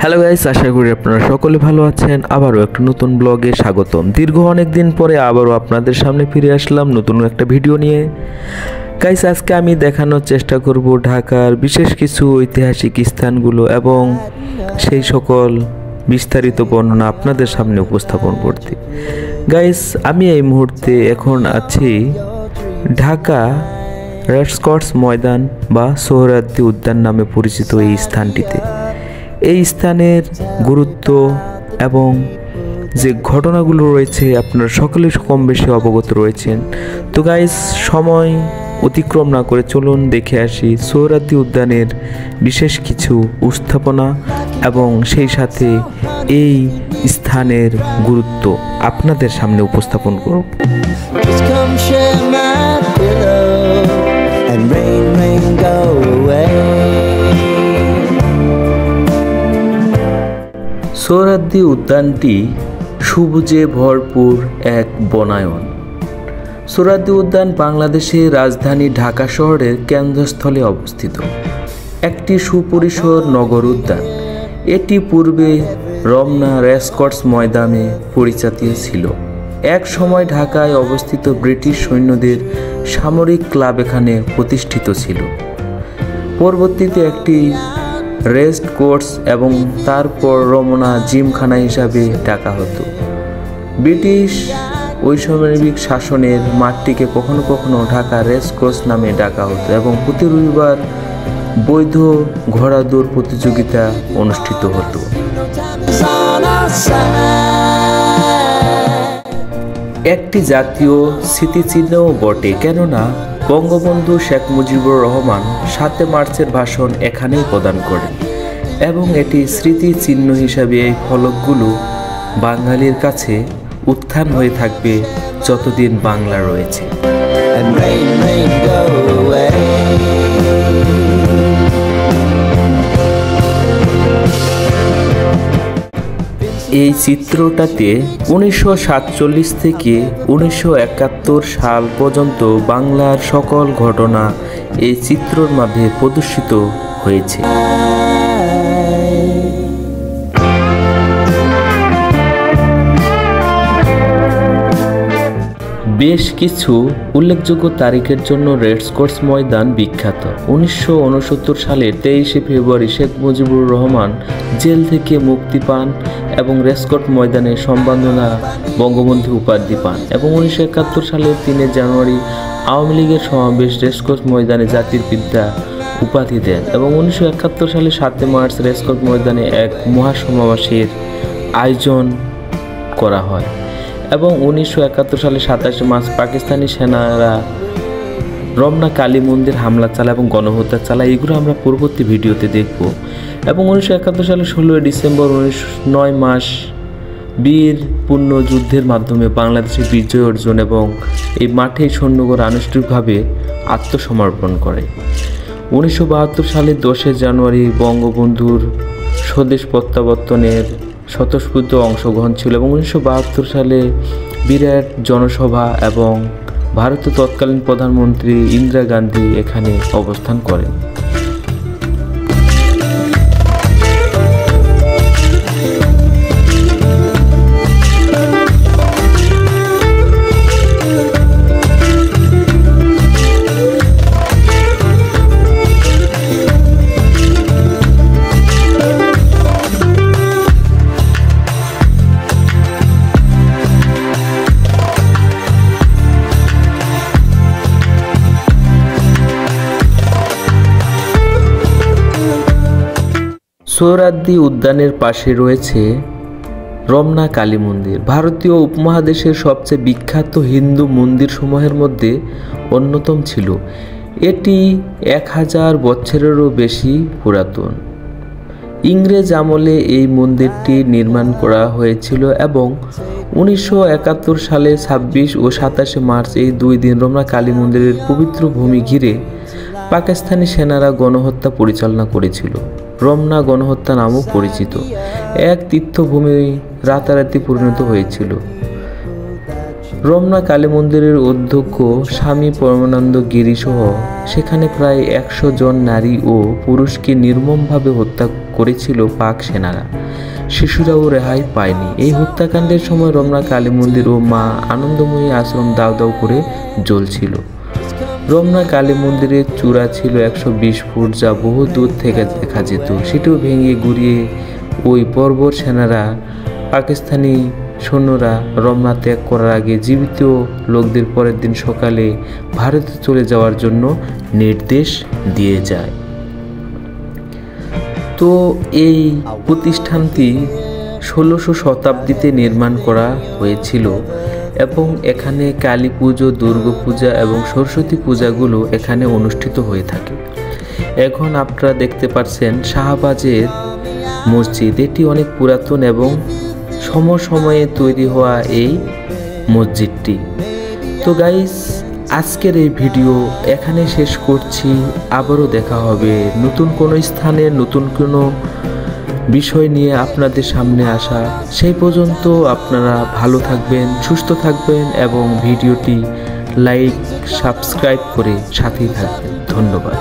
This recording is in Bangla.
হ্যালো গাইস, আশা করি আপনারা সকলে ভালো আছেন। আবারও একটা নতুন ব্লগে স্বাগতম। দীর্ঘ অনেক দিন পরে আবারও আপনাদের সামনে ফিরে আসলাম নতুন একটা ভিডিও নিয়ে। গাইস, আজকে আমি দেখানোর চেষ্টা করব ঢাকার বিশেষ কিছু ঐতিহাসিক স্থানগুলো এবং সেই সকল বিস্তারিত বর্ণনা আপনাদের সামনে উপস্থাপন করতে। গাইস, আমি এই মুহূর্তে এখন আছি ঢাকা রেসকোর্স ময়দান বা সোহরাওয়ার্দী উদ্যান নামে পরিচিত এই স্থানটিতে। এই স্থানের গুরুত্ব এবং যে ঘটনাগুলো রয়েছে আপনারা সকলে কম বেশি অবগত রয়েছেন। তো গাইস, সময় অতিক্রম না করে চলুন দেখে আসি সোহরাওয়ার্দী উদ্যানের বিশেষ কিছু উপস্থাপনা এবং সেই সাথে এই স্থানের গুরুত্ব আপনাদের সামনে উপস্থাপন করব। সোহরাওয়ার্দী উদ্যানটি সবুজে ভরপুর এক বনায়ন। সোহরাওয়ার্দী উদ্যান বাংলাদেশের রাজধানী ঢাকা শহরের কেন্দ্রস্থলে অবস্থিত একটি সুপরিসর নগর উদ্যান। এটি পূর্বে রমনা রেসকোর্স ময়দানে পরিচিত ছিল। এক সময় ঢাকায় অবস্থিত ব্রিটিশ সৈন্যদের সামরিক ক্লাব এখানে প্রতিষ্ঠিত ছিল। পরবর্তীতে একটি রেস কোর্স এবং তারপর রমনা জিমখানা হিসাবে ডাকা হতো। ব্রিটিশ ঔপনিবেশিক শাসনের মাঠটিকে কখনো কখনো ঢাকা রেস কোর্স নামে ডাকা হতো এবং প্রতি রবিবার বৈধ ঘোড়া দৌড় প্রতিযোগিতা অনুষ্ঠিত হতো। একটি জাতীয় স্মৃতিচিহ্নও বটে, কেননা বঙ্গবন্ধু শেখ মুজিবুর রহমান 7 মার্চের ভাষণ এখানেই প্রদান করেন এবং এটি স্মৃতিচিহ্ন হিসাবে এই ফলকগুলো বাঙালির কাছে উত্থান হয়ে থাকবে যতদিন বাংলা রয়েছে। এই চিত্রটাতে 1947 থেকে 1971 সাল পর্যন্ত বাংলার সকল ঘটনা এই চিত্রের মাঝে প্রদর্শিত হয়েছে। বেশ কিছু উল্লেখযোগ্য তারিখের জন্য রেসকোর্স ময়দান বিখ্যাত। 1969 সালের 23শে ফেব্রুয়ারি শেখ মুজিবুর রহমান জেল থেকে মুক্তি পান এবং রেসকোর্স ময়দানে সম্মাননা বঙ্গবন্ধু উপাধি পান এবং 1971 সালের 3 জানুয়ারি আওয়ামী লীগের সমাবেশ রেসকোর্স ময়দানে জাতির পিতা উপাধি দেন এবং 1971 সালে 7 মার্চ রেসকোর্স ময়দানে এক মহাসমাবেশের আয়োজন করা হয় এবং 1971 সালে 27 মার্চ পাকিস্তানি সেনারা রমনা কালী মন্দির হামলা চালায় এবং গণহত্যা চালায়। এগুলো আমরা পরবর্তী ভিডিওতে দেখব এবং 1971 সালে 16 ডিসেম্বর 9 মাস বীর পূর্ণ যুদ্ধের মাধ্যমে বাংলাদেশের বিজয় অর্জন এবং এই মাঠেই সৈন্যগণ আনুষ্ঠানিকভাবে আত্মসমর্পণ করে। 1972 সালে 10 জানুয়ারি বঙ্গবন্ধুর স্বদেশ প্রত্যাবর্তনের স্বতঃস্ফূর্ত অংশগ্রহণ ছিল এবং 1972 সালে বিরাট জনসভা এবং ভারতের তৎকালীন প্রধানমন্ত্রী ইন্দিরা গান্ধী এখানে অবস্থান করেন। সোহরাওয়ার্দী উদ্যানের পাশে রয়েছে রমনা কালী মন্দির। ভারতীয় উপমহাদেশের সবচেয়ে বিখ্যাত হিন্দু মন্দিরসমূহের মধ্যে অন্যতম ছিল। এটি 1000 বছরেরও বেশি পুরাতন। ইংরেজ আমলে এই মন্দিরটি নির্মাণ করা হয়েছিল এবং 1971 সালে 26 ও 27 মার্চ এই 2 দিন রমনা কালী মন্দিরের পবিত্র ভূমি ঘিরে পাকিস্তানি সেনারা গণহত্যা পরিচালনা করেছিল। রমনা গণহত্যা নামও পরিচিত। এক তীর্থভূমি রাতারাতি পরিণত হয়েছিল। রমনা কালী মন্দিরের অধ্যক্ষ স্বামী পরমানন্দ গিরি সহ সেখানে প্রায় 100 জন নারী ও পুরুষকে নির্মমভাবে হত্যা করেছিল পাক সেনারা। শিশুরাও রেহাই পায়নি। এই হত্যাকাণ্ডের সময় রমনা কালী মন্দির ও মা আনন্দময়ী আশ্রম দাউ দাউ করে জ্বলছিল। রমনা কালী মন্দিরের চূড়া ছিল 120 ফুট, যা বহু দূর থেকে দেখা যেত। সেটিও ভেঙে গুড়িয়ে ওই বর্বর সেনারা পাকিস্তানি সৈন্যরা রমনা ত্যাগ করার আগে জীবিত লোকদের পরের দিন সকালে ভারতে চলে যাওয়ার জন্য নির্দেশ দিয়ে যায়। তো এই প্রতিষ্ঠানটি 1600 শতাব্দীতে নির্মাণ করা হয়েছিল এবং এখানে কালী পুজো, দুর্গা পূজা এবং সরস্বতী পূজাগুলো এখানে অনুষ্ঠিত হয়ে থাকে। এখন আপনারা দেখতে পাচ্ছেন শাহবাজের মসজিদ। এটি অনেক পুরাতন এবং সময়ে তৈরি হওয়া এই মসজিদটি। তো গাইস, আজকের এই ভিডিও এখানে শেষ করছি। আবারও দেখা হবে নতুন কোনো স্থানের নতুন কোনো বিষয় নিয়ে আপনাদের সামনে আসা। সেই পর্যন্ত আপনারা ভালো থাকবেন, সুস্থ থাকবেন এবং ভিডিওটি লাইক, সাবস্ক্রাইব করে সাথেই থাকবেন। ধন্যবাদ।